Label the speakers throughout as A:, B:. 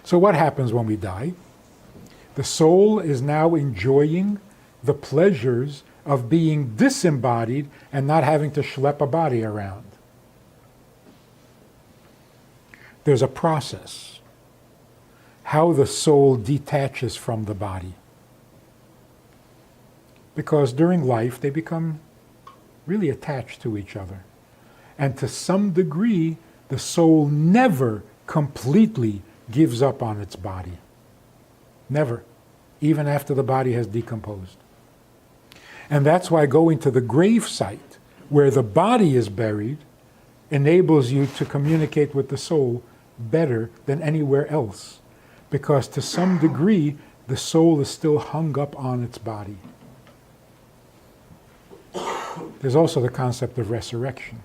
A: So what happens when we die? The soul is now enjoying the pleasures of being disembodied and not having to schlep a body around. There's a process, how the soul detaches from the body. Because during life they become really attached to each other. And to some degree, the soul never completely gives up on its body. Never. Even after the body has decomposed. And that's why going to the grave site, where the body is buried, enables you to communicate with the soul better than anywhere else. Because to some degree, the soul is still hung up on its body. There's also the concept of resurrection.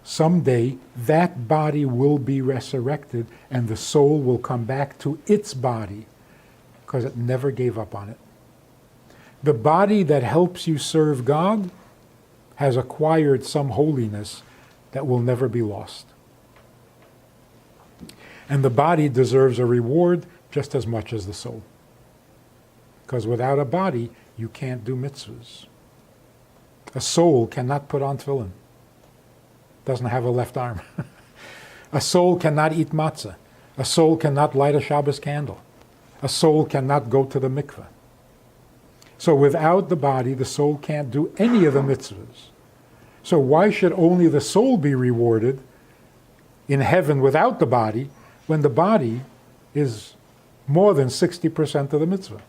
A: Someday, that body will be resurrected and the soul will come back to its body because it never gave up on it. The body that helps you serve God has acquired some holiness that will never be lost. And the body deserves a reward just as much as the soul. Because without a body, you can't do mitzvahs. A soul cannot put on tefillin. Doesn't have a left arm. A soul cannot eat matzah. A soul cannot light a Shabbos candle. A soul cannot go to the mikveh. So without the body, the soul can't do any of the mitzvahs. So why should only the soul be rewarded in heaven without the body, when the body is more than 60% of the mitzvah?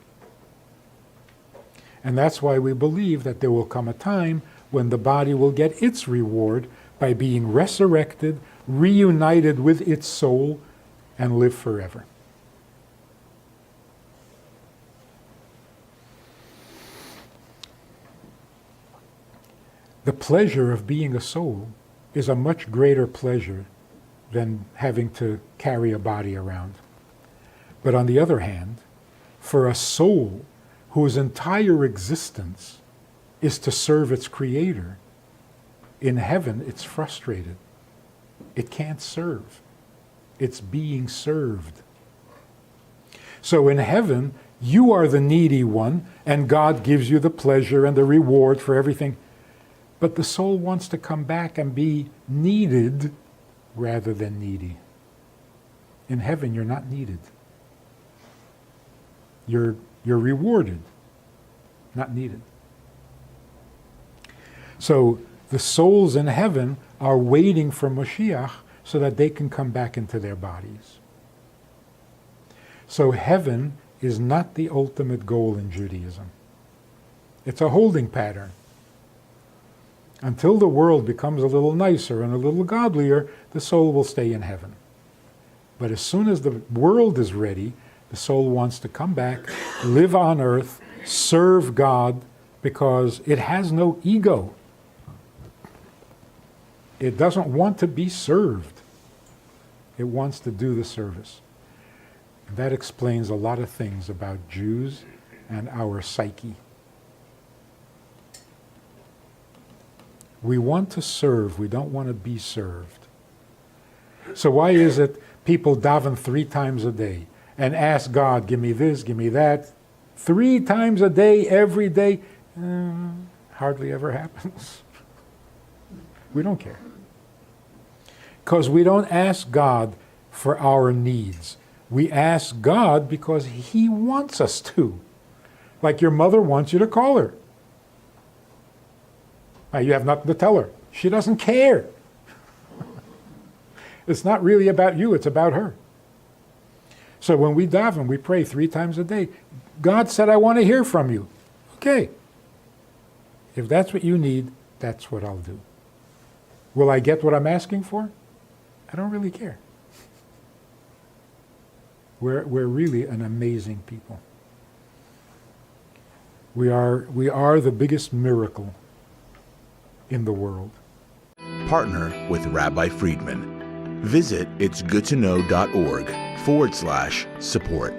A: And that's why we believe that there will come a time when the body will get its reward by being resurrected, reunited with its soul, and live forever. The pleasure of being a soul is a much greater pleasure than having to carry a body around. But on the other hand, for a soul whose entire existence is to serve its creator, in heaven it's frustrated. It can't serve. It's being served. So in heaven, you are the needy one, and God gives you the pleasure and the reward for everything. But the soul wants to come back and be needed rather than needy. In heaven, you're not needed. You're rewarded, not needed. So the souls in heaven are waiting for Mashiach so that they can come back into their bodies. So heaven is not the ultimate goal in Judaism. It's a holding pattern. Until the world becomes a little nicer and a little godlier, the soul will stay in heaven. But as soon as the world is ready, the soul wants to come back, live on earth, serve God, because it has no ego. It doesn't want to be served. It wants to do the service. And that explains a lot of things about Jews and our psyche. We want to serve, we don't want to be served. So why is it people daven 3 times a day and ask God, give me this, give me that? 3 times a day, every day? Hardly ever happens. We don't care. Because we don't ask God for our needs. We ask God because He wants us to. Like your mother wants you to call her. You have nothing to tell her. She doesn't care. It's not really about you, it's about her. So when we daven, we pray 3 times a day. God said, I want to hear from you. Okay. If that's what you need, that's what I'll do. Will I get what I'm asking for? I don't really care. We're really an amazing people. We are the biggest miracle in the world.
B: Partner with Rabbi Friedman. Visit itsgoodtoknow.org/support.